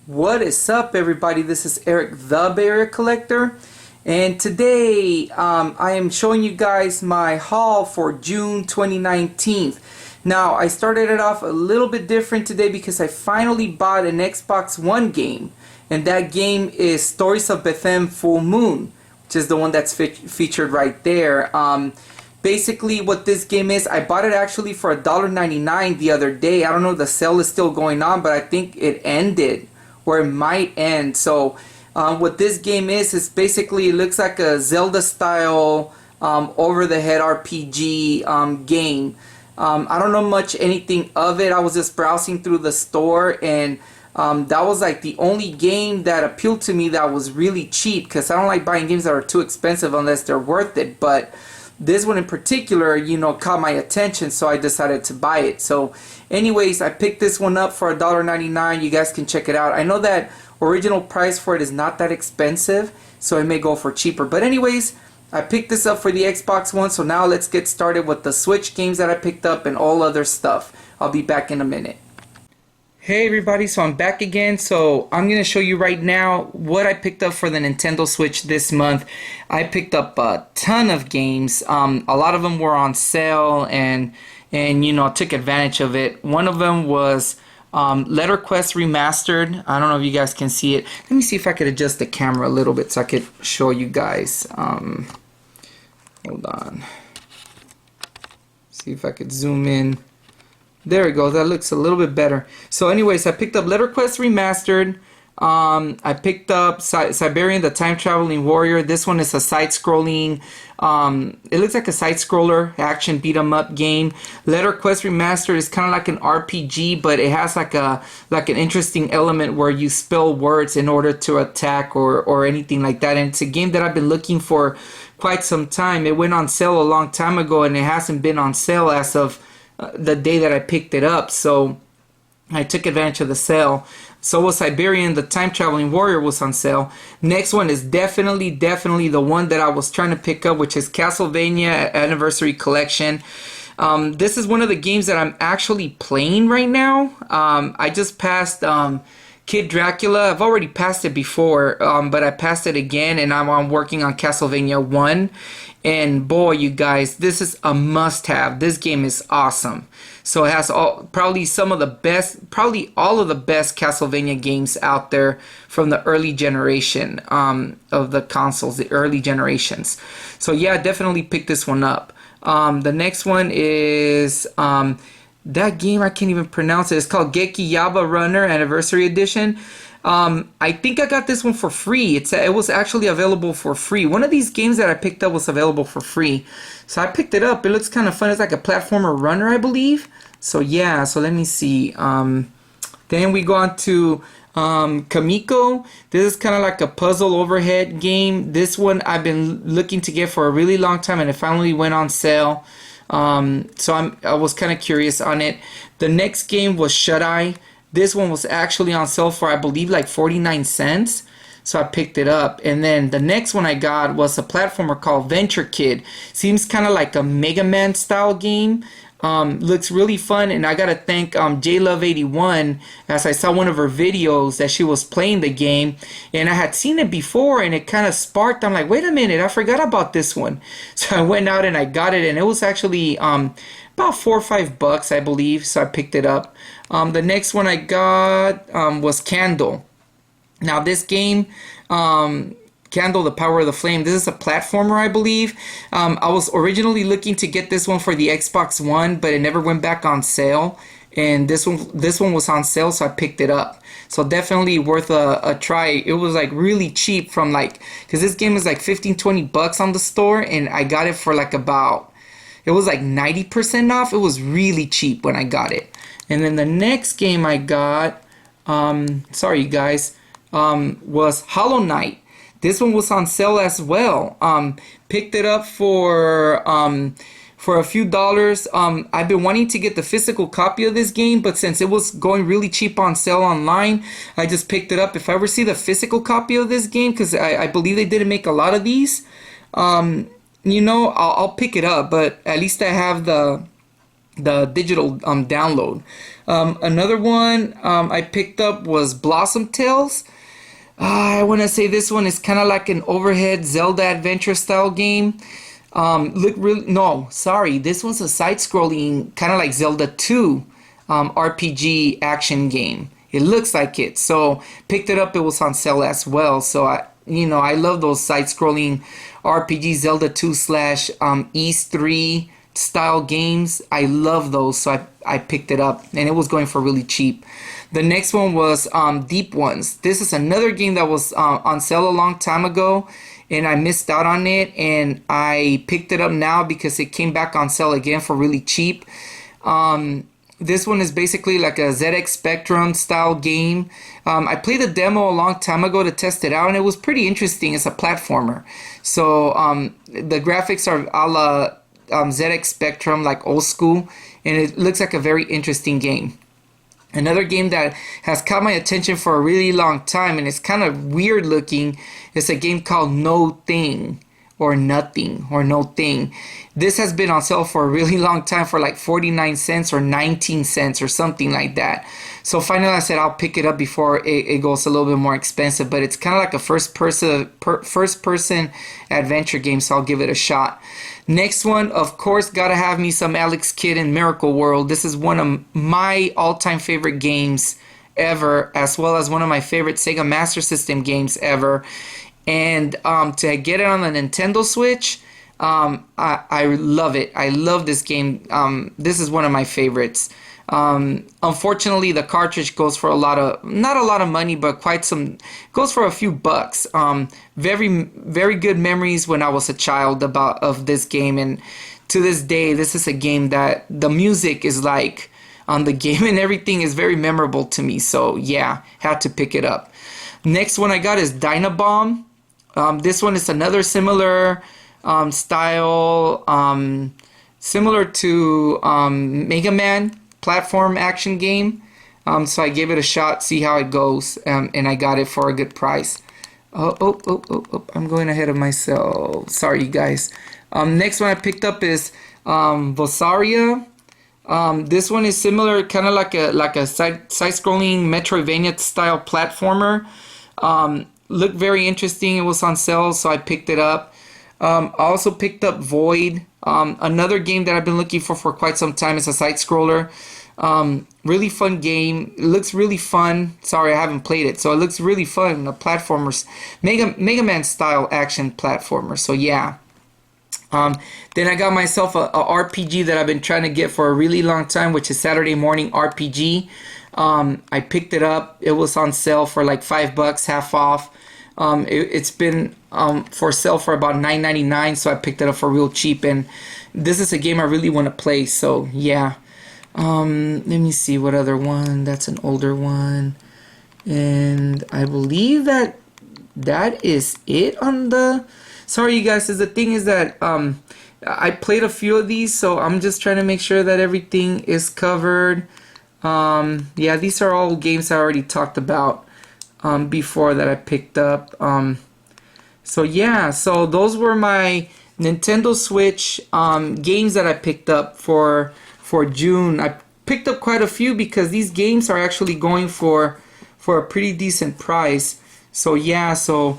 What is up, everybody? This is Eric, the Bay Area Collector, and today I am showing you guys my haul for June 2019. Now, I started it off a little bit different today because I finally bought an Xbox One game, and that game is Stories of Bethlehem Full Moon, which is the one that's featured right there. Basically, what this game is, I bought it actually for $1.99 the other day. I don't know if the sale is still going on, but I think it ended, or it might end. So what this game is basically, it looks like a Zelda style over the head RPG game. I don't know much anything of it. I was just browsing through the store, and that was like the only game that appealed to me that was really cheap, because I don't like buying games that are too expensive unless they're worth it. But this one in particular, caught my attention, so I decided to buy it. So anyways, I picked this one up for $1.99. You guys can check it out. I know that original price for it is not that expensive, so it may go for cheaper. But anyways, I picked this up for the Xbox One, so now let's get started with the Switch games that I picked up and all other stuff. I'll be back in a minute. Hey everybody, so I'm back again. So I'm going to show you right now what I picked up for the Nintendo Switch this month. I picked up a ton of games. A lot of them were on sale, and took advantage of it. One of them was Letter Quest Remastered. I don't know if you guys can see it. Let me see if I could adjust the camera a little bit so I could show you guys. Hold on. See if I could zoom in. There we go. That looks a little bit better. So anyways, I picked up Letter Quest Remastered. I picked up Siberian the Time Traveling Warrior. This one is a side-scrolling, it looks like a side-scroller action beat-em-up game. Letter Quest Remastered is kind of like an RPG, but it has like an interesting element where you spell words in order to attack or anything like that. And it's a game that I've been looking for quite some time. It went on sale a long time ago, and it hasn't been on sale as of the day that I picked it up, so I took advantage of the sale. So was Siberian the Time Traveling Warrior was on sale. Next one is definitely the one that I was trying to pick up, which is Castlevania Anniversary Collection. This is one of the games that I'm actually playing right now. I just passed Kid Dracula. I've already passed it before, but I passed it again, and I'm working on Castlevania 1. And boy, you guys, this is a must-have. This game is awesome. So it has probably all of the best Castlevania games out there from the early generation of the consoles, the early generations. So yeah, definitely pick this one up. The next one is that game, I can't even pronounce it. It's called Geki Yaba Runner Anniversary Edition. I think I got this one for free. It was actually available for free. One of these games that I picked up was available for free. So I picked it up. It looks kind of fun. It's like a platformer runner, I believe. So yeah, so let me see. Then we go on to Kamiko. This is kind of like a puzzle overhead game. This one I've been looking to get for a really long time, and it finally went on sale. So I was kind of curious on it. The next game was Shut Eye. This one was actually on sale for, I believe, like 49 cents. So I picked it up. And then the next one I got was a platformer called Venture Kid. Seems kind of like a Mega Man style game. Looks really fun. And I got to thank JLove81, as I saw one of her videos that she was playing the game. And I had seen it before, and it kind of sparked. I'm like, wait a minute, I forgot about this one. So I went out and I got it. And it was actually about $4 or $5, I believe. So I picked it up. The next one I got was Candle. Now this game, Candle, the Power of the Flame, this is a platformer, I believe. I was originally looking to get this one for the Xbox One, but it never went back on sale. And this one was on sale, so I picked it up. So definitely worth a try. It was like really cheap from because this game is like $15-20 on the store, and I got it for like it was like 90% off. It was really cheap when I got it. And then the next game I got, sorry you guys, was Hollow Knight. This one was on sale as well. Picked it up for a few dollars. I've been wanting to get the physical copy of this game, but since it was going really cheap on sale online, I just picked it up. If I ever see the physical copy of this game, because I believe they didn't make a lot of these, I'll pick it up. But at least I have the the digital download. Another one I picked up was Blossom Tales. I want to say this one is kind of like an overhead Zelda adventure style game. Look really, no, sorry, this one's a side-scrolling, kind of like Zelda 2 RPG action game. It looks like it. So picked it up. It was on sale as well. So I love those side-scrolling RPG Zelda 2 slash East 3 style games. I love those. So I picked it up, and it was going for really cheap. The next one was Deep Ones. This is another game that was on sale a long time ago, and I missed out on it, and I picked it up now because it came back on sale again for really cheap. This one is basically like a ZX Spectrum style game. I played the demo a long time ago to test it out, and it was pretty interesting. It's a platformer. So the graphics are a la ZX Spectrum, like old school, and it looks like a very interesting game. Another game that has caught my attention for a really long time, and it's kind of weird looking, is a game called No Thing. Or Nothing, or No Thing. This has been on sale for a really long time for like 49 cents or 19 cents or something like that. So finally I said I'll pick it up before it goes a little bit more expensive, but it's kind of like a first person adventure game, so I'll give it a shot. Next one, of course, gotta have me some Alex Kidd in Miracle World. This is one of my all-time favorite games ever, as well as one of my favorite Sega Master System games ever. And to get it on the Nintendo Switch, I love it. I love this game. This is one of my favorites. Unfortunately, the cartridge goes for not a lot of money, but goes for a few bucks. Very, very good memories when I was a child of this game, and to this day, this is a game that the music is like on the game and everything is very memorable to me. So yeah, had to pick it up. Next one I got is Dynabomb. This one is another similar style, similar to Mega Man platform action game. So I gave it a shot, see how it goes, and I got it for a good price. Oh, I'm going ahead of myself. Sorry, you guys. Next one I picked up is Vosaria. This one is similar, kind of like a side-scrolling Metroidvania style platformer. Looked very interesting. It was on sale, so I picked it up. I also picked up Void, another game that I've been looking for quite some time. It's a side-scroller. Really fun game. It looks really fun. Sorry, I haven't played it, so it looks really fun. A platformer, Mega Man style action platformer. So yeah. Then I got myself a RPG that I've been trying to get for a really long time, which is Saturday Morning RPG. I picked it up. It was on sale for like $5, half off. It's been for sale for about $9.99, so I picked it up for real cheap. And this is a game I really want to play. So yeah. Let me see what other one. That's an older one, and I believe that is it on the. Sorry, you guys. The thing is that I played a few of these, so I'm just trying to make sure that everything is covered. Yeah, these are all games I already talked about before that I picked up. So yeah, so those were my Nintendo Switch games that I picked up for June. I picked up quite a few because these games are actually going for a pretty decent price. So yeah, so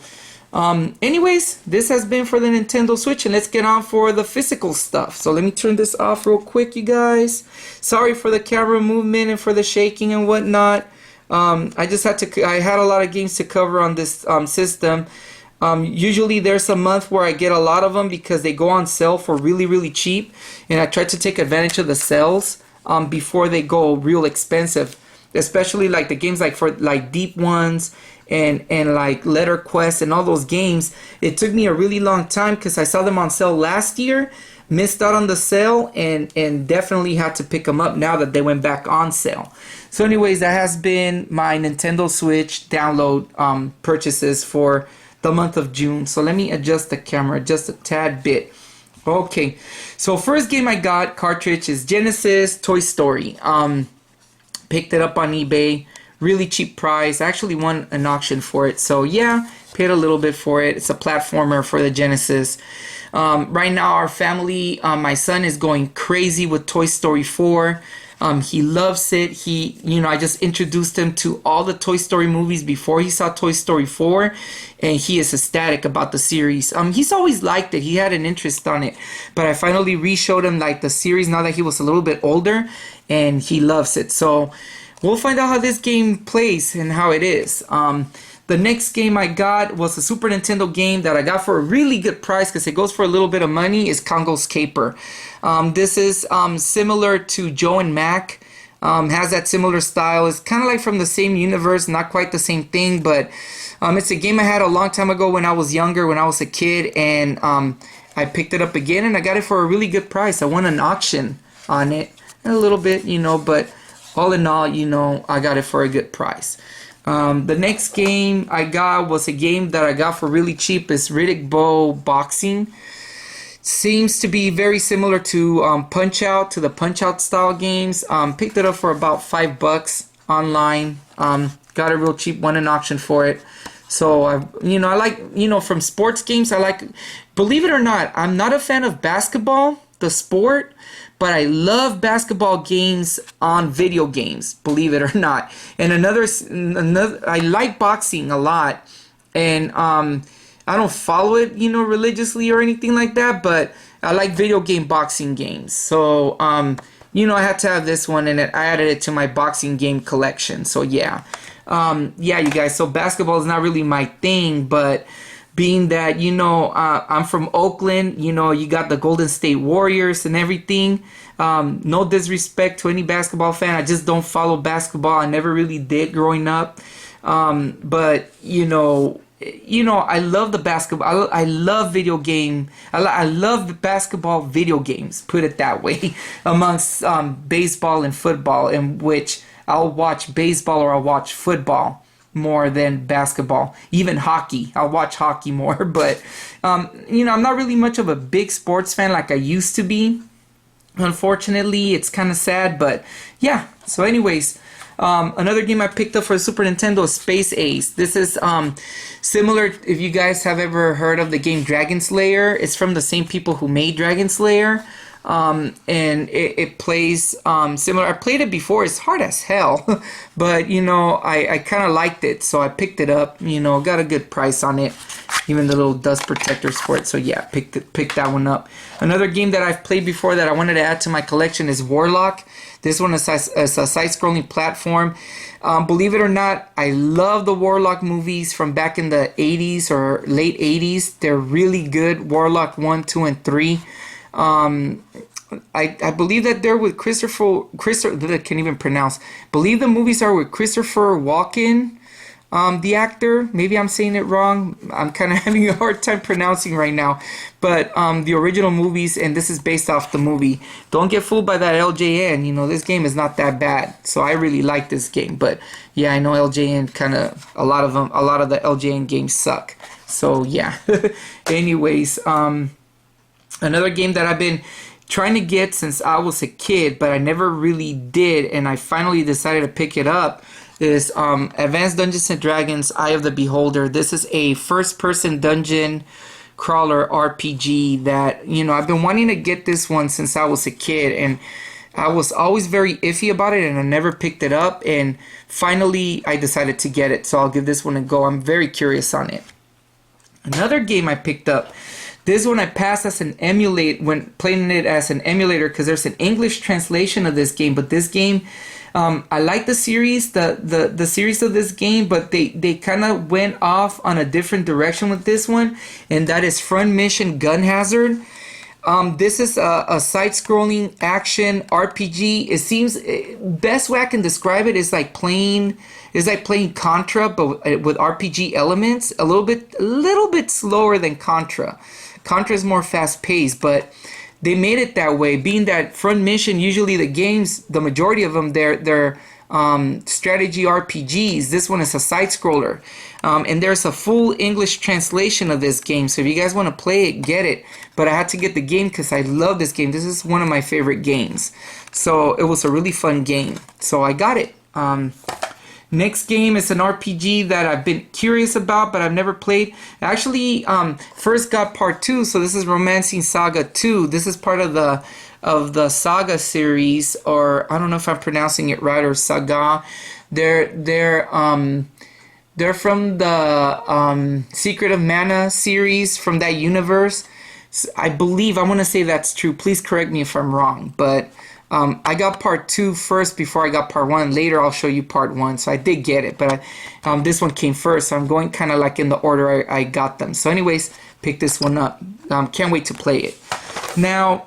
anyways, this has been for the Nintendo Switch, and let's get on for the physical stuff. So let me turn this off real quick, you guys. Sorry for the camera movement and for the shaking and whatnot. I had a lot of games to cover on this system. Usually there's a month where I get a lot of them because they go on sale for really, really cheap, and I try to take advantage of the sales before they go real expensive, especially like the games like Deep Ones and like Letter Quest and all those games. It took me a really long time because I saw them on sale last year, missed out on the sale, and definitely had to pick them up now that they went back on sale. So anyways, that has been my Nintendo Switch download purchases for the month of June. So let me adjust the camera just a tad bit. Okay, so first game I got cartridge is Genesis Toy Story. Picked it up on eBay, really cheap price. I actually won an auction for it. So yeah, Paid a little bit for it. It's a platformer for the Genesis. Right now, our family, my son is going crazy with Toy Story 4. He loves it. I just introduced him to all the Toy Story movies before he saw Toy Story 4, and he is ecstatic about the series. He's always liked it. He had an interest on it, but I finally re-showed him like the series now that he was a little bit older, and he loves it. So we'll find out how this game plays and how it is. The next game I got was a Super Nintendo game that I got for a really good price because it goes for a little bit of money. Is Congo's Caper. This is similar to Joe and Mac. Has that similar style. It's kind of like from the same universe, not quite the same thing, but it's a game I had a long time ago when I was younger, when I was a kid, and I picked it up again and I got it for a really good price. I won an auction on it a little bit, but all in all, I got it for a good price. The next game I got was a game that I got for really cheap. It's Riddick Bowe Boxing. Seems to be very similar to Punch-Out, to the Punch-Out style games. Picked it up for about $5 online. Got it real cheap, won an auction for it. So, I like, from sports games, believe it or not, I'm not a fan of basketball, the sport, but I love basketball games on video games, believe it or not. And another I like boxing a lot, and I don't follow it, religiously or anything like that, but I like video game boxing games. So, I had to have this one, and I added it to my boxing game collection. So, yeah. You guys, so basketball is not really my thing, but being that, I'm from Oakland, you got the Golden State Warriors and everything. No disrespect to any basketball fan. I just don't follow basketball. I never really did growing up. But, I love the basketball. I love video game. I love the basketball video games, put it that way, amongst baseball and football, in which I'll watch baseball or I'll watch football more than basketball. Even hockey. I'll watch hockey more. But, I'm not really much of a big sports fan like I used to be. Unfortunately, it's kind of sad. But, yeah. So, anyways, another game I picked up for Super Nintendo is Space Ace. This is similar, if you guys have ever heard of the game Dragon Slayer. It's from the same people who made Dragon Slayer. And it plays similar. I played it before. It's hard as hell, but I kind of liked it, so I picked it up. Got a good price on it, even the little dust protectors for it. So yeah, picked that one up. Another game that I've played before that I wanted to add to my collection is Warlock. This one is a side-scrolling platform. Believe it or not, I love the Warlock movies from back in the 80s or late 80s. They're really good. Warlock 1, 2, and 3. I believe that they're with Christopher, I can't even pronounce. Believe the movies are with Christopher Walken, the actor. Maybe I'm saying it wrong. I'm kind of having a hard time pronouncing right now. But the original movies, and this is based off the movie. Don't get fooled by that LJN. This game is not that bad. So I really like this game. But yeah, I know LJN a lot of the LJN games suck. So yeah. Anyways, another game that I've been trying to get since I was a kid, but I never really did, and I finally decided to pick it up, is Advanced Dungeons & Dragons Eye of the Beholder. This is a first-person dungeon crawler RPG that, I've been wanting to get this one since I was a kid, and I was always very iffy about it, and I never picked it up, and finally I decided to get it, so I'll give this one a go. I'm very curious on it. Another game I picked up, this one I passed as an emulate when playing it as an emulator because there's an English translation of this game. But this game, I like the series, the series of this game, but they kind of went off on a different direction with this one, and that is Front Mission Gun Hazard. This is a side-scrolling action RPG. It seems best way I can describe it is like playing Contra, but with RPG elements. A little bit slower than Contra. Contra is more fast-paced, but they made it that way. Being that Front Mission, usually the games, the majority of them, they're strategy RPGs. This one is a side-scroller. And there's a full English translation of this game. So if you guys want to play it, get it. But I had to get the game because I love this game. This is one of my favorite games. So it was a really fun game. So I got it. Next game is an RPG that I've been curious about, but I've never played. I actually first got part 2, so this is Romancing Saga 2. This is part of the Saga series, or I don't know if I'm pronouncing it right, or Saga. They're from the Secret of Mana series from that universe. I believe, I want to say that's true. Please correct me if I'm wrong, but I got part 2 first before I got part 1. Later I'll show you part 1. So I did get it, but this one came first. So I'm going kind of like in the order I got them. So anyways, pick this one up. Can't wait to play it. Now,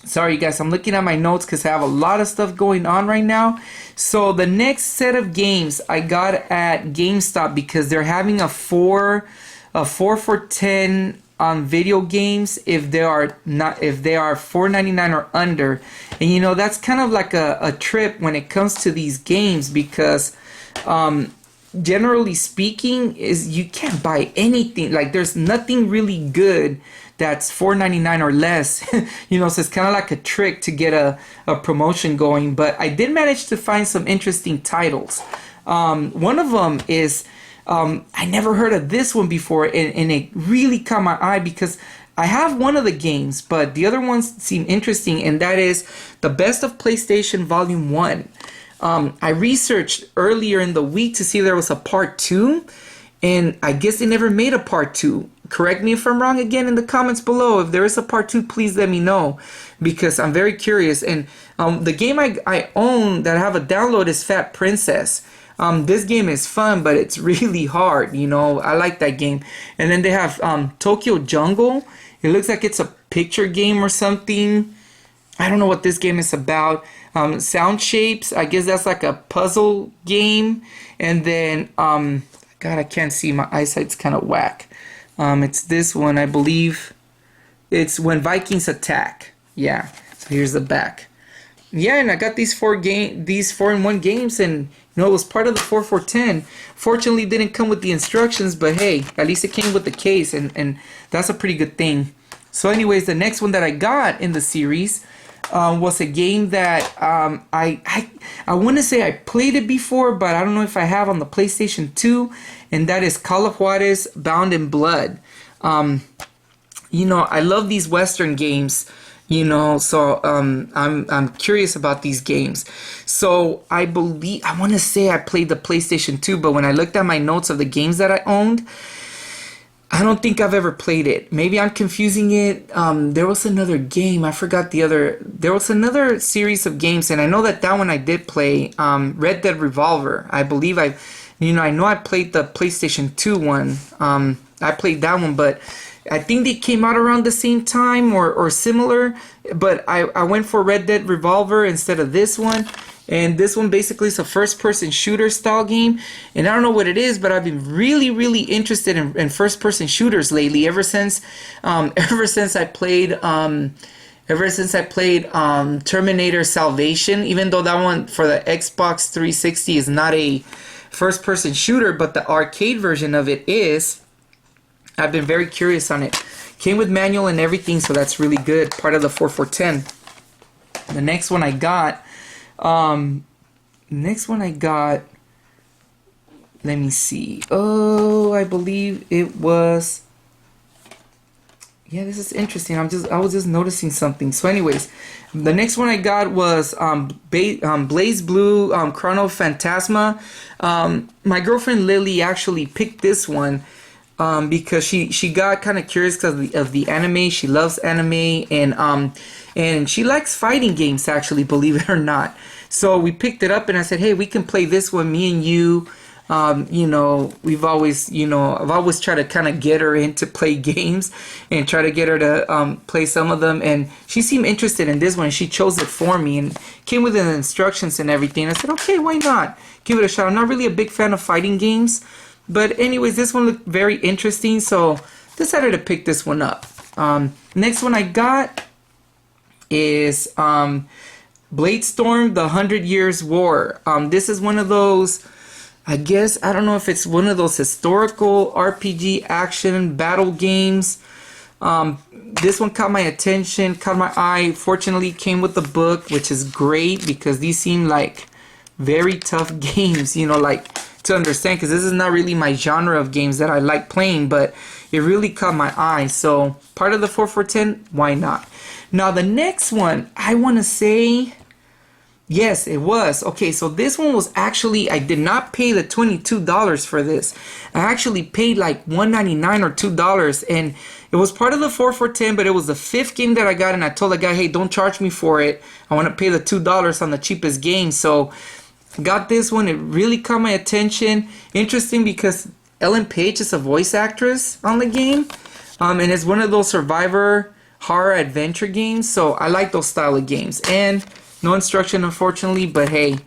sorry you guys, I'm looking at my notes because I have a lot of stuff going on right now. So the next set of games I got at GameStop because they're having a 4 for 10 on video games if they are $4.99 or under. And you know, that's kind of like a trip when it comes to these games, because generally speaking is you can't buy anything, like there's nothing really good that's $4.99 or less. You know, so it's kind of like a trick to get a promotion going. But I did manage to find some interesting titles. One of them is I never heard of this one before, and it really caught my eye because I have one of the games, but the other ones seem interesting, and that is the Best of PlayStation Volume 1. I researched earlier in the week to see if there was a part 2, and I guess they never made a part 2. Correct me if I'm wrong again in the comments below. If there is a part 2, please let me know, because I'm very curious. And the game I own that I have a download is Fat Princess. This game is fun, but it's really hard. You know, I like that game. And then they have Tokyo Jungle. It looks like it's a picture game or something. I don't know what this game is about. Sound Shapes, I guess that's like a puzzle game. And then, God, I can't see. My eyesight's kind of whack. It's this one, I believe. It's When Vikings Attack. Yeah, so here's the back. Yeah, and I got these 4-in-1 games, and you know, it was part of the 4 for 10. Fortunately, it didn't come with the instructions, but hey, at least it came with the case, and that's a pretty good thing. So anyways, the next one that I got in the series was a game that I want to say I played it before, but I don't know if I have on the PlayStation 2, and that is Call of Juarez Bound in Blood. You know, I love these Western games. You know, so I'm curious about these games. So I want to say I played the PlayStation 2, but when I looked at my notes of the games that I owned, I don't think I've ever played it. Maybe I'm confusing it. There was another game. I forgot the other. There was another series of games, and I know that one I did play. Red Dead Revolver. I believe I know I played the PlayStation 2 one. I played that one, but I think they came out around the same time or similar, but I went for Red Dead Revolver instead of this one. And this one basically is a first-person shooter style game. And I don't know what it is, but I've been really, really interested in first-person shooters lately. Ever since I played Terminator Salvation, even though that one for the Xbox 360 is not a first-person shooter, but the arcade version of it is. I've been very curious on it. Came with manual and everything, so that's really good. Part of the 4 for 10. The next one I got, let me see. Oh, I believe it was. Yeah, this is interesting. I was just noticing something. So, anyways, the next one I got was Blaze Blue Chrono Phantasma. My girlfriend Lily actually picked this one. Because she got kind of curious because of the anime. She loves anime, and she likes fighting games, actually, believe it or not. So we picked it up, and I said, hey, we can play this one, me and you. You know, I've always tried to kind of get her into play games and try to get her to play some of them, and she seemed interested in this one. She chose it for me and came with the instructions and everything. I said, okay, why not? Give it a shot. I'm not really a big fan of fighting games. But anyways, this one looked very interesting, so decided to pick this one up. Next one I got is Bladestorm, The 100 Years War. This is one of those, I guess, I don't know if it's one of those historical RPG action battle games. This one caught my attention, caught my eye. Fortunately, it came with the book, which is great because these seem like very tough games, you know, like to understand, because this is not really my genre of games that I like playing, but it really caught my eye. So part of the 4 for 10, why not? Now the next one, I want to say, yes, it was. Okay, so this one was actually, I did not pay the $22 for this. I actually paid like $1.99 or $2, and it was part of the 4 for 10, but it was the 5th game that I got, and I told the guy, hey, don't charge me for it. I want to pay the $2 on the cheapest game. So got this one. It really caught my attention. Interesting because Ellen Page is a voice actress on the game, and it's one of those survivor horror adventure games. So I like those style of games, and no instruction unfortunately, but hey,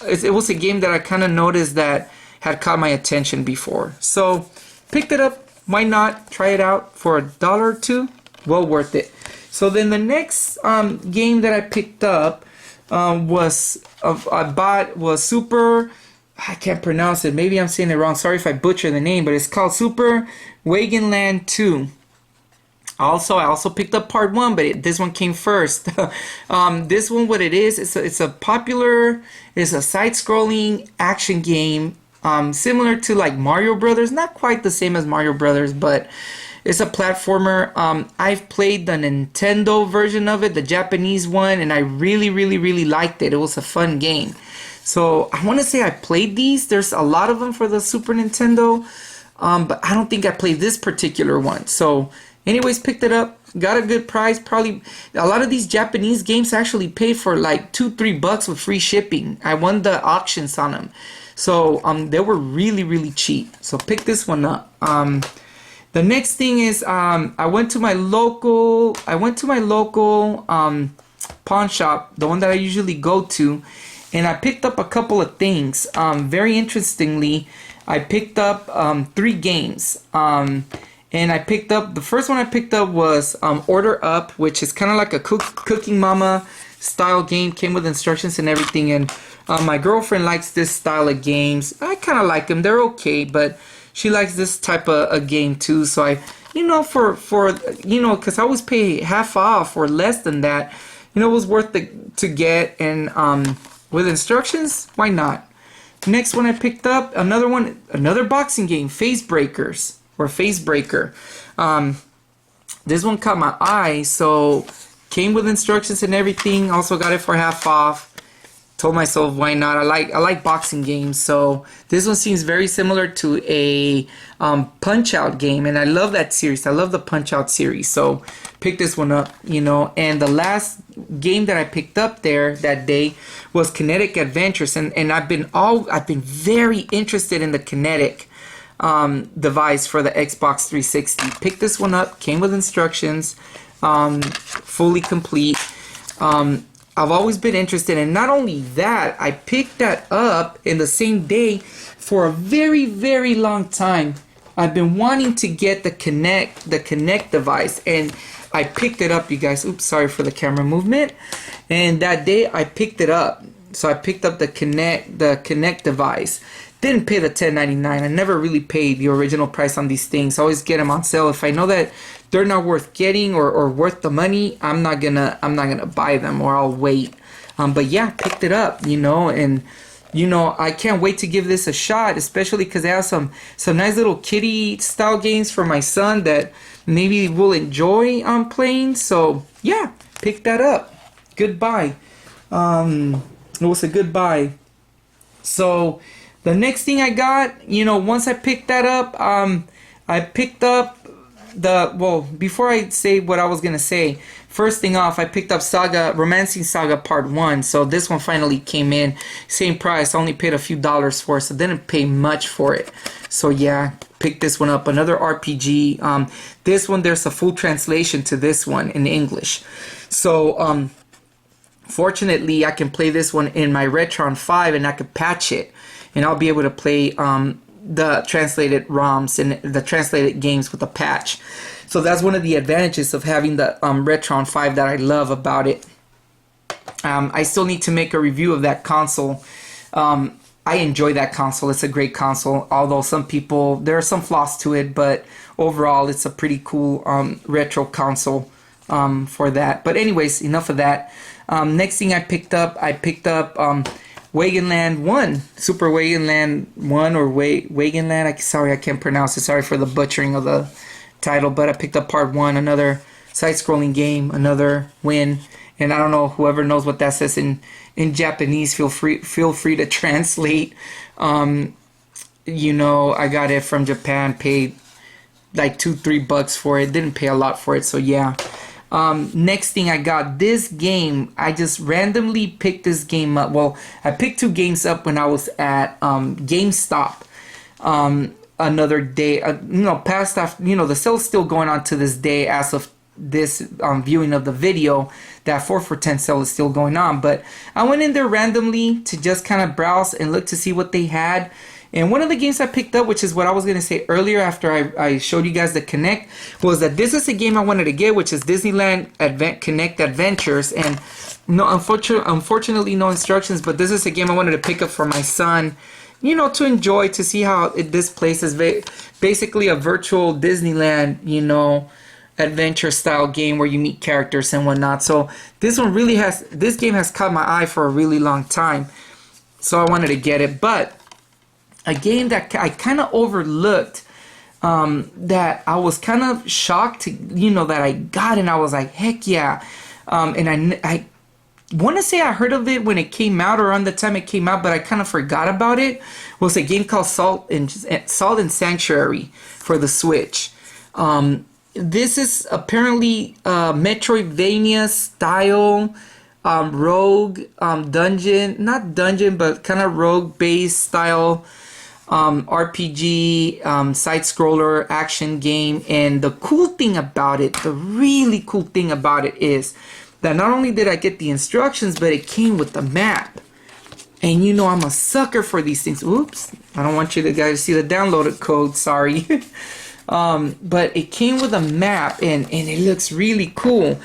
it was a game that I kind of noticed that had caught my attention before, so picked it up. Why not try it out for $1 or $2? Well worth it. So then the next game that I picked up was Super, I can't pronounce it, maybe I'm saying it wrong, sorry if I butcher the name, but it's called Super Wagonland 2. Also, I also picked up part 1, but this one came first. This one, what it is, it's a side-scrolling action game, similar to like Mario Brothers. Not quite the same as Mario Brothers, but it's a platformer. I've played the Nintendo version of it, the Japanese one, and I really, really, really liked it. It was a fun game. So I want to say I played these. There's a lot of them for the Super Nintendo, but I don't think I played this particular one. So anyways, picked it up, got a good price. Probably a lot of these Japanese games actually pay for like $2-3 with free shipping. I won the auctions on them, so they were really, really cheap. So pick this one up. The next thing is I went to my local pawn shop, the one that I usually go to, and I picked up a couple of things. Very interestingly, I picked up 3 games. And I picked up, the first one I picked up was Order Up, which is kind of like a Cooking Mama style game. Came with instructions and everything. And my girlfriend likes this style of games. I kind of like them. They're okay, but she likes this type of game too. So I, you know, because I always pay half off or less than that, you know, it was worth to get. And with instructions, why not? Next one I picked up, another boxing game, Face Breakers. Or Face Breaker. This one caught my eye, so came with instructions and everything. Also got it for half off. Told myself, why not? I like boxing games, so this one seems very similar to a Punch Out game, and I love that series. I love the Punch Out series, so picked this one up, you know. And the last game that I picked up there that day was Kinetic Adventures, and I've been very interested in the Kinetic device for the Xbox 360. Picked this one up, came with instructions, fully complete. I've always been interested, and not only that, I picked that up in the same day for a very, very long time. I've been wanting to get the Kinect device, and I picked it up, you guys. Oops, sorry for the camera movement. And that day I picked it up. So I picked up the Kinect device. Didn't pay the $10.99. I never really paid the original price on these things. I always get them on sale. If I know that they're not worth getting or worth the money, I'm not gonna buy them, or I'll wait. But yeah, picked it up, you know, and you know, I can't wait to give this a shot, especially because they have some nice little kiddie style games for my son that maybe we'll enjoy playing. So yeah, picked that up. Goodbye. It was a good buy. So the next thing I got, you know, once I picked that up, I picked up before I say what I was gonna say, first thing off, I picked up Romancing Saga Part 1. So this one finally came in, same price. I only paid a few dollars for it, so didn't pay much for it. So yeah, picked this one up, another RPG. This one, there's a full translation to this one in English. So fortunately, I can play this one in my Retron 5, and I could patch it, and I'll be able to play the translated ROMs and the translated games with a patch. So that's one of the advantages of having the Retron 5 that I love about it. I still need to make a review of that console. I enjoy that console. It's a great console, although there are some flaws to it, but overall it's a pretty cool retro console for that. But anyways, enough of that. Next thing I picked up Wagonland 1, Super Wagonland 1 or Wagonland. Sorry, I can't pronounce it. Sorry for the butchering of the title, but I picked up part 1, another side-scrolling game, another win. And I don't know, whoever knows what that says in Japanese, feel free to translate. You know, I got it from Japan, paid like $2-3 for it. Didn't pay a lot for it, so yeah. Next thing, I got this game. I just randomly picked this game up. Well, I picked 2 games up when I was at GameStop another day. Past after, the sale's still going on to this day as of this viewing of the video. That 4 for $10 sale is still going on. But I went in there randomly to just kind of browse and look to see what they had. And one of the games I picked up, which is what I was going to say earlier after I showed you guys the Connect, was that this is a game I wanted to get, which is Disneyland Connect Adventures. And no, unfortunately, no instructions, but this is a game I wanted to pick up for my son, to enjoy, to see how this place is basically a virtual Disneyland, adventure style game where you meet characters and whatnot. So this game has caught my eye for a really long time. So I wanted to get it, but a game that I kind of overlooked, that I was kind of shocked to, that I got, and I was like, heck yeah. And I want to say I heard of it when it came out, or around the time it came out, but I kind of forgot about it. Was a game called Salt and Sanctuary for the Switch. This is apparently Metroidvania style, rogue, not dungeon, but kind of rogue based style RPG, side-scroller action game. And the cool thing about it, the really cool thing about it is that not only did I get the instructions, but it came with the map. And I'm a sucker for these things. Oops, I don't want you guys to see the downloaded code, sorry. But it came with a map, and it looks really cool.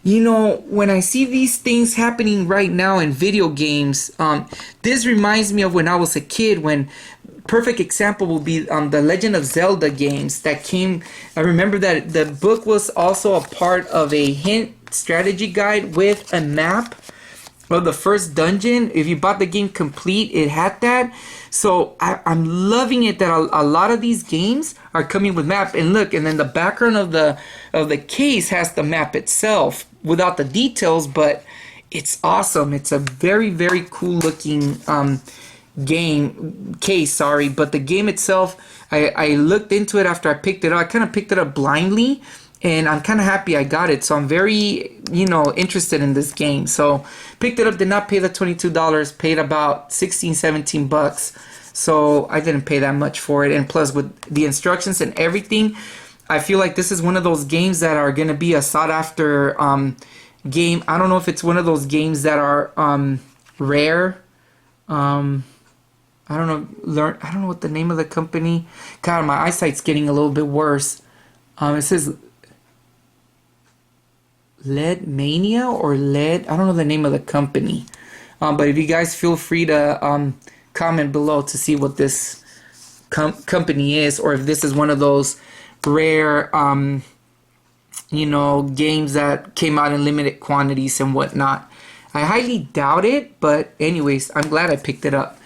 When I see these things happening right now in video games, this reminds me of when I was a kid, when perfect example will be the Legend of Zelda games that came. I remember that the book was also a part of a hint strategy guide with a map of the first dungeon. If you bought the game complete, it had that. So I'm loving it that a lot of these games are coming with map. And look, and then the background of the case has the map itself without the details, but it's awesome. It's a very, very cool looking but the game itself, I looked into it after I picked it up. I kind of picked it up blindly, and I'm kind of happy I got it. So I'm very, interested in this game. So picked it up, did not pay the $22, paid about $16-17. So I didn't pay that much for it. And plus with the instructions and everything, I feel like this is one of those games that are going to be a sought after game. I don't know if it's one of those games that are rare. I don't know what the name of the company. God, my eyesight's getting a little bit worse. It says Lead Mania or Lead. I don't know the name of the company. But if you guys feel free to comment below to see what this company is, or if this is one of those rare, games that came out in limited quantities and whatnot. I highly doubt it, but anyways, I'm glad I picked it up.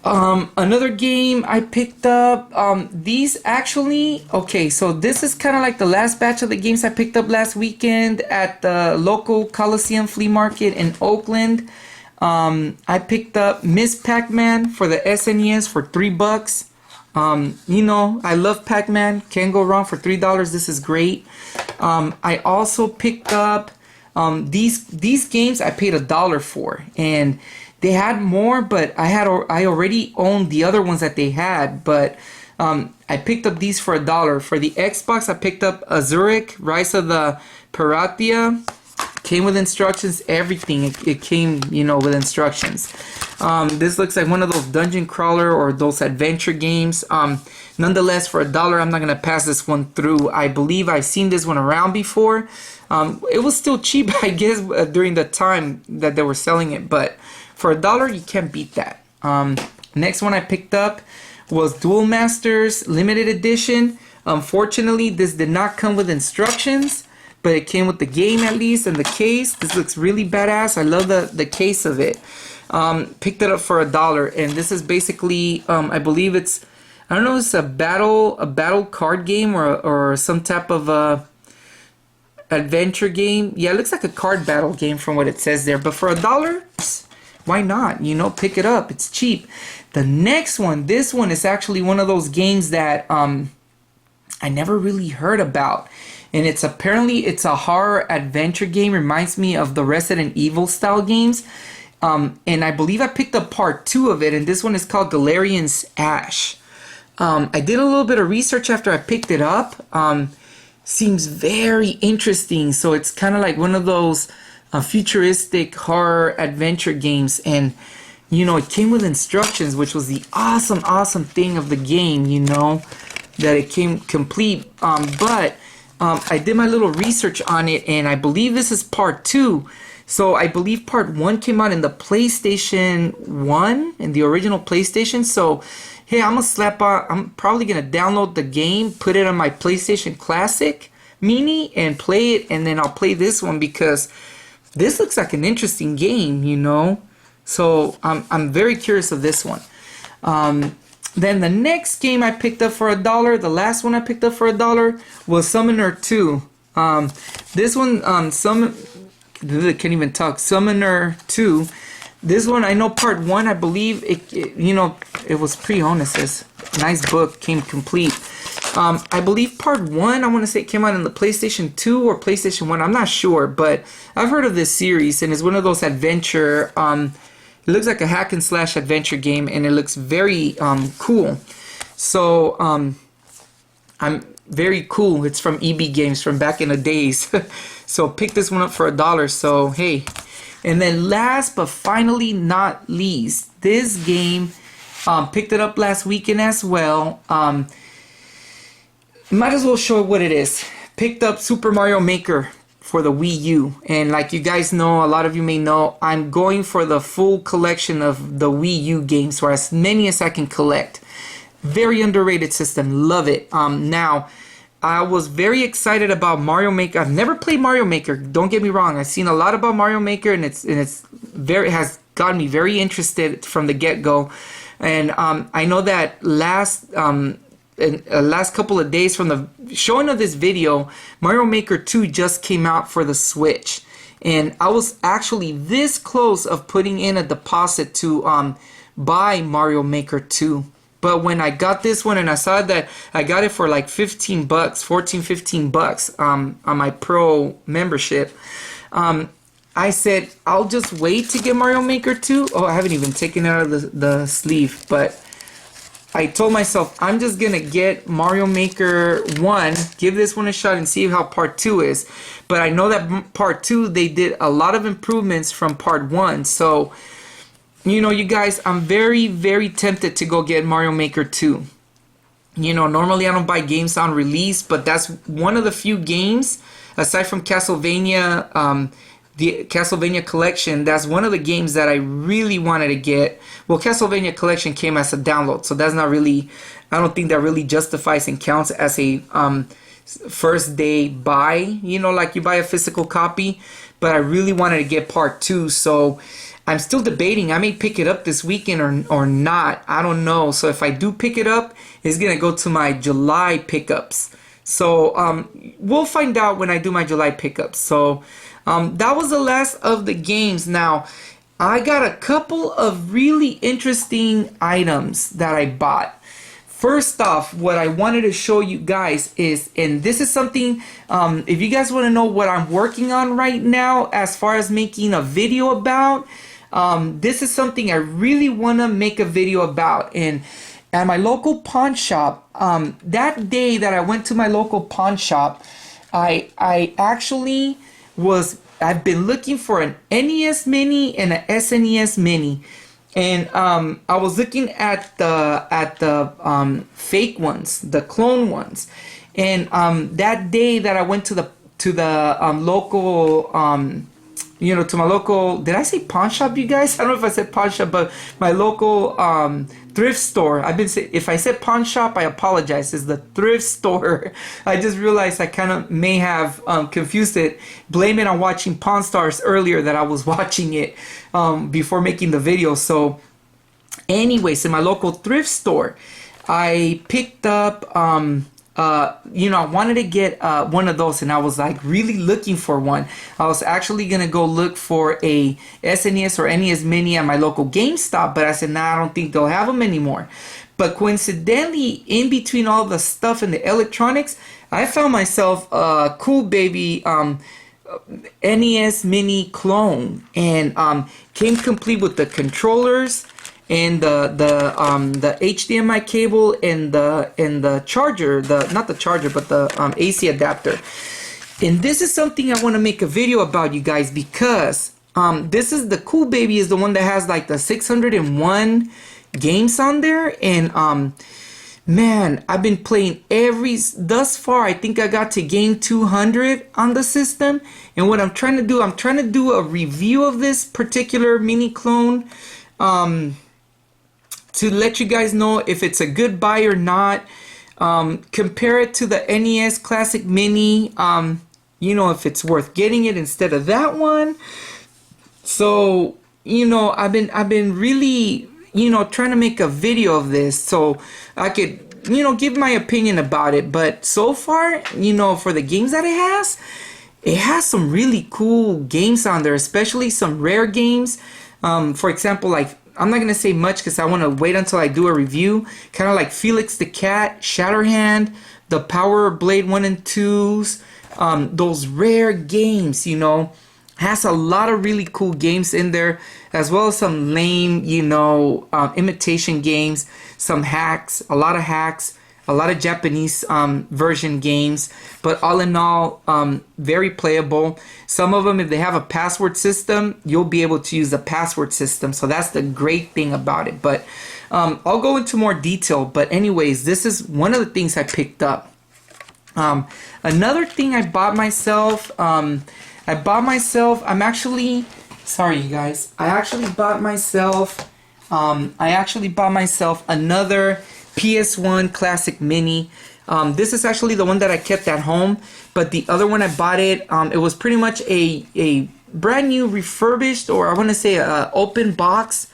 Another game I picked up, these actually, okay, so this is kind of like the last batch of the games I picked up last weekend at the local Coliseum flea market in Oakland. I picked up Miss Pac-Man for the SNES for $3. I love Pac-Man, can't go wrong for $3. This is great. I also picked up these games I paid $1 for, and they had more, but I already owned the other ones that they had, but I picked up these for $1. For the Xbox, I picked up Azuric, Rise of the Piratia. Came with instructions, everything. It came, with instructions. This looks like one of those dungeon crawler or those adventure games. Nonetheless, for $1, I'm not going to pass this one through. I believe I've seen this one around before. It was still cheap, I guess, during the time that they were selling it, but for $1, you can't beat that. Next one I picked up was Duel Masters Limited Edition. Unfortunately, this did not come with instructions. but it came with the game at least and the case. This looks really badass. I love the case of it. Picked it up for $1, and this is basically I believe it's, I don't know, it's a battle card game or some type of adventure game. Yeah, it looks like a card battle game from what it says there. But for $1, why not? You know, pick it up. It's cheap. The next one, this one is actually one of those games that I never really heard about. And it's apparently it's a horror adventure game. Reminds me of the Resident Evil style games. And I believe I picked up part 2 of it, and this one is called Galarian's Ash. I did a little bit of research after I picked it up. Seems very interesting. So it's kind of like one of those futuristic horror adventure games, and you know, it came with instructions, which was the awesome thing of the game, you know, that it came complete. But I did my little research on it, and I believe this is part 2. So I believe part 1 came out in the PlayStation 1, in the original PlayStation. So hey, I'm probably gonna download the game, put it on my PlayStation Classic Mini, and play it, and then I'll play this one because this looks like an interesting game, you know. So I'm very curious of this one. Then the next game I picked up for $1, the last one I picked up for $1 was Summoner 2. This one, can't even talk. Summoner 2. This one, I know part 1, I believe, you know, it was pre-owned, it says. Nice book, came complete. I believe part 1, I want to say it came out in the PlayStation 2 or PlayStation 1, I'm not sure, but I've heard of this series, and it's one of those adventure, it looks like a hack and slash adventure game, and it looks very cool. So, I'm very cool. It's from EB Games from back in the days. So pick this one up for $1, so hey. And then last but finally not least, this game, picked it up last weekend as well. Might as well show what it is. Picked up Super Mario Maker for the Wii U. And like you guys know, a lot of you may know, I'm going for the full collection of the Wii U games, or as many as I can collect. Very underrated system. Love it. Now, I was very excited about Mario Maker. I've never played Mario Maker. Don't get me wrong. I've seen a lot about Mario Maker, and it has gotten me very interested from the get-go. And I know that last couple of days from the showing of this video, Mario Maker 2 just came out for the Switch, and I was actually this close of putting in a deposit to buy Mario Maker 2. But when I got this one and I saw that I got it for like $15, $15 on my Pro membership, I said, I'll just wait to get Mario Maker 2. Oh, I haven't even taken it out of the sleeve, but I told myself, I'm just going to get Mario Maker 1, give this one a shot and see how part 2 is. But I know that part 2, they did a lot of improvements from part 1, so you know, you guys, I'm very tempted to go get Mario Maker 2. You know, normally I don't buy games on release, but that's one of the few games, aside from Castlevania, the Castlevania Collection, that's one of the games that I really wanted to get. Well, Castlevania Collection came as a download, so that's not really, I don't think that really justifies and counts as a first day buy, you know, like you buy a physical copy. But I really wanted to get part 2, so I'm still debating. I may pick it up this weekend or not. I don't know. So if I do pick it up, it's going to go to my July pickups. So we'll find out when I do my July pickups. So that was the last of the games. Now, I got a couple of really interesting items that I bought. First off, what I wanted to show you guys is, and this is something, if you guys want to know what I'm working on right now as far as making a video about, this is something I really want to make a video about. And at my local pawn shop, that day that I went to my local pawn shop, I actually I've been looking for an NES Mini and an SNES Mini. And I was looking at the fake ones, the clone ones, and that day that I went to the local you know, to my local, did I say pawn shop, you guys? I don't know if I said pawn shop, but my local thrift store. If I said pawn shop, I apologize. It's the thrift store. I just realized I kind of may have confused it. Blame it on watching Pawn Stars earlier, that I was watching it before making the video. So anyways, in my local thrift store, I picked up, you know, I wanted to get one of those, and I was like really looking for one. I was actually going to go look for a SNES or NES Mini at my local GameStop, but I said, nah, I don't think they'll have them anymore. But coincidentally, in between all the stuff in the electronics, I found myself a cool baby NES Mini clone, and came complete with the controllers and the HDMI cable and the charger, not the charger, but the AC adapter. And this is something I want to make a video about, you guys, because this is the cool baby, is the one that has like the 601 games on there. And man, I've been playing thus far. I think I got to game 200 on the system. And what I'm trying to do a review of this particular mini clone, to let you guys know if it's a good buy or not. Compare it to the NES Classic Mini, you know, if it's worth getting it instead of that one. So, you know, I've been really, you know, trying to make a video of this so I could, you know, give my opinion about it. But so far, you know, for the games that it has some really cool games on there, especially some rare games. For example, like, I'm not going to say much because I want to wait until I do a review. Kind of like Felix the Cat, Shatterhand, the Power Blade 1 and 2s. Those rare games, you know. Has a lot of really cool games in there. As well as some lame, you know, imitation games. Some hacks, a lot of hacks. A lot of Japanese version games. But all in all, very playable. Some of them, if they have a password system, you'll be able to use the password system. So that's the great thing about it. But I'll go into more detail. But anyways, this is one of the things I picked up. Another thing I bought myself, I'm actually, sorry you guys, I actually bought myself another PS1 Classic Mini. This is actually the one that I kept at home, but the other one I bought it was pretty much a brand new refurbished, or I want to say a open box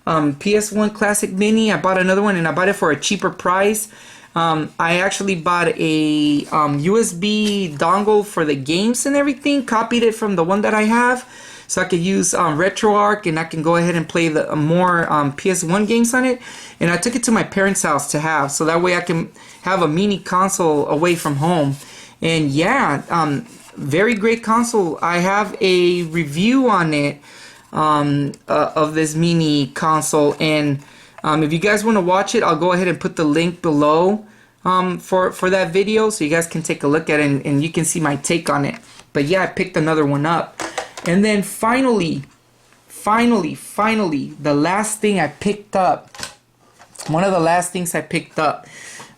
PS1 Classic Mini. I bought another one, and I bought it for a cheaper price. I actually bought a USB dongle for the games and everything, copied it from the one that I have, so I could use RetroArch, and I can go ahead and play the more PS1 games on it. And I took it to my parents' house to have, so that way I can have a mini console away from home. And yeah, very great console. I have a review on it of this mini console, and if you guys want to watch it, I'll go ahead and put the link below for that video, so you guys can take a look at it, and you can see my take on it. But yeah, I picked another one up. And then finally, the last thing I picked up, one of the last things I picked up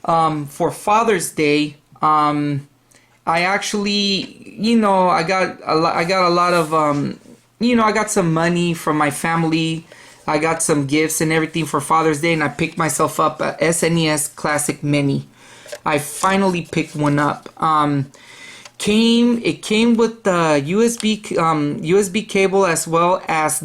for Father's Day, I actually, you know, I got a lot of, you know, I got some money from my family. I got some gifts and everything for Father's Day, and I picked myself up a SNES Classic Mini. I finally picked one up. It came with the USB cable, as well as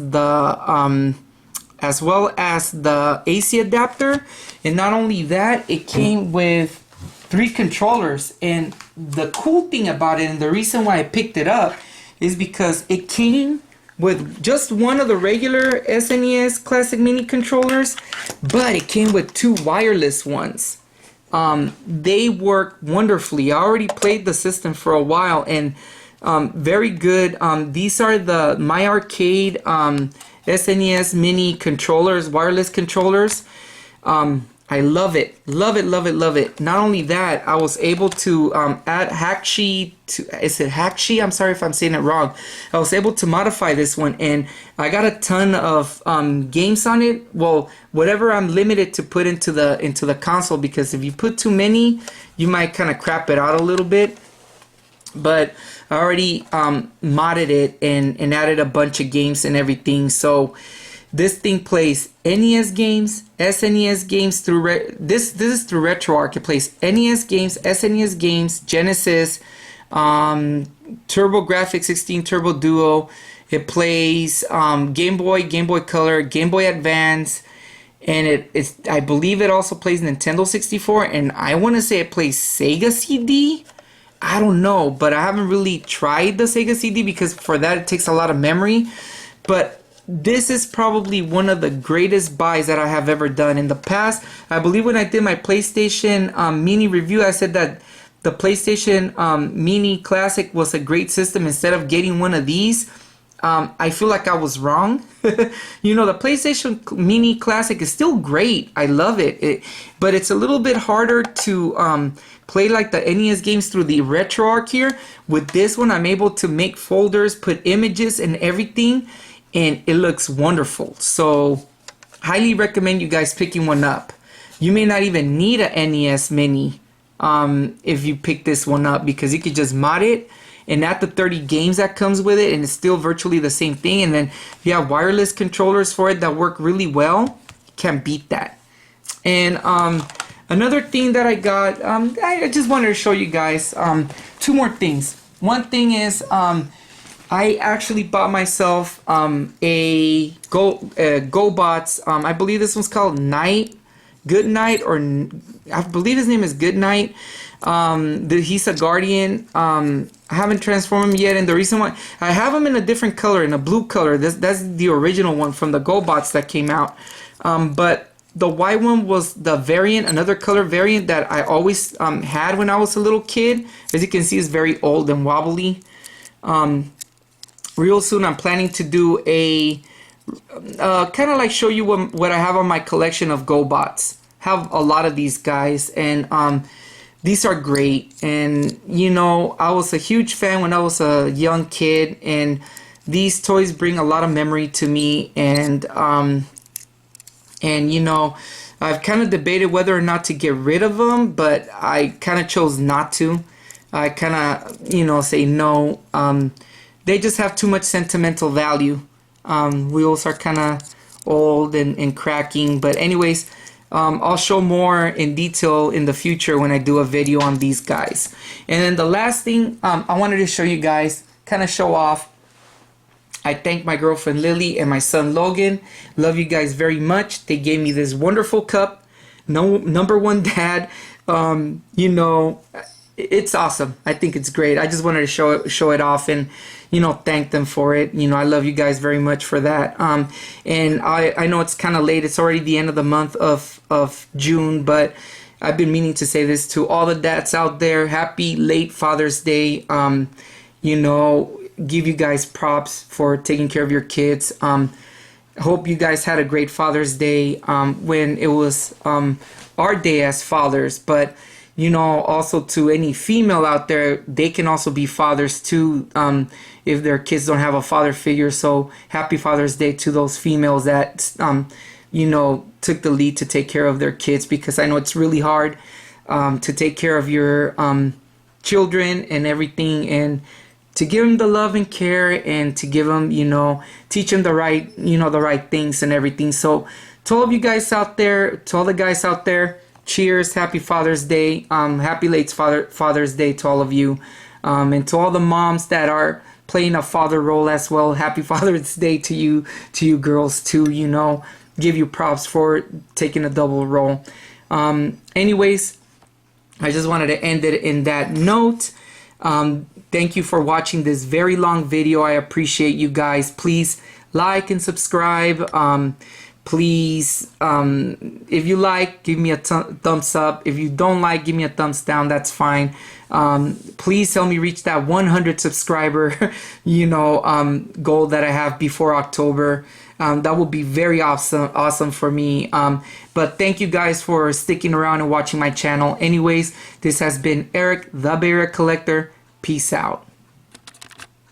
the AC adapter. And not only that, it came with 3 controllers. And the cool thing about it, and the reason why I picked it up, is because it came with just one of the regular SNES Classic Mini controllers, but it came with 2 wireless ones. They work wonderfully. I already played the system for a while, and very good. These are the My Arcade SNES Mini controllers, wireless controllers. I love it. Love it, love it, love it. Not only that, I was able to add Hackshi to, is it Hackshi? I'm sorry if I'm saying it wrong. I was able to modify this one, and I got a ton of games on it. Well, whatever I'm limited to put into the console, because if you put too many, you might kind of crap it out a little bit. but I already modded it and added a bunch of games and everything. So this thing plays NES games, SNES games through this is through RetroArch. It plays NES games, SNES games, Genesis, TurboGrafx 16 Turbo Duo. It plays Game Boy, Game Boy Color, Game Boy Advance, and it's I believe it also plays Nintendo 64, and I want to say it plays Sega CD. I don't know, but I haven't really tried the Sega CD because for that it takes a lot of memory. But this is probably one of the greatest buys that I have ever done in the past. I believe when I did my PlayStation Mini review, I said that the PlayStation Mini Classic was a great system instead of getting one of these. I feel like I was wrong. You know, the PlayStation Mini Classic is still great. I love it. But it's a little bit harder to play like the NES games through the RetroArch here. With this one, I'm able to make folders, put images and everything, and it looks wonderful. So, highly recommend you guys picking one up. You may not even need a NES Mini if you pick this one up, because you could just mod it and add the 30 games that comes with it, and it's still virtually the same thing. And then you have wireless controllers for it that work really well. Can't beat that. And another thing that I got, I just wanted to show you guys two more things. One thing is I actually bought myself a GoBots. I believe this one's called Good Night, or I believe his name is Good Night. He's a Guardian. I haven't transformed him yet, and the reason why I have him in a different color, in a blue color. That's the original one from the GoBots that came out. But the white one was the variant, another color variant that I always had when I was a little kid. As you can see, it's very old and wobbly. Real soon, I'm planning to do a kind of like show you what I have on my collection of GoBots. Have a lot of these guys, and these are great. And you know, I was a huge fan when I was a young kid, and these toys bring a lot of memory to me. And you know, I've kind of debated whether or not to get rid of them, but I kind of chose not to. I kind of, you know, say no. They just have too much sentimental value. Wheels are kind of old and cracking, but anyways, I'll show more in detail in the future when I do a video on these guys. And then the last thing I wanted to show you guys, kind of show off. I thank my girlfriend Lily and my son Logan. Love you guys very much. They gave me this wonderful cup. No, number one dad. You know, it's awesome. I think it's great. I just wanted to show it off and, you know, thank them for it. You know, I love you guys very much for that. And I know it's kind of late. It's already the end of the month of June, but I've been meaning to say this to all the dads out there. Happy late Father's Day. You know, give you guys props for taking care of your kids. Hope you guys had a great Father's Day when it was our day as fathers. But you know, also to any female out there, they can also be fathers too if their kids don't have a father figure. So happy Father's Day to those females that you know, took the lead to take care of their kids, because I know it's really hard to take care of your children and everything, and to give them the love and care, and to give them, you know, teach them the right, you know, the right things and everything. So to all of you guys out there, to all the guys out there, cheers, happy Father's Day, happy late Father's Day to all of you, and to all the moms that are playing a father role as well, happy Father's Day to you girls too. You know, give you props for taking a double role. Anyways, I just wanted to end it in that note. Thank you for watching this very long video. I appreciate you guys. Please like and subscribe. Please, if you like, give me a thumbs up. If you don't like, give me a thumbs down. That's fine. Please help me reach that 100 subscriber, you know, goal that I have before October. That would be very awesome for me. But thank you guys for sticking around and watching my channel. Anyways, this has been Eric, the Bear Collector. Peace out.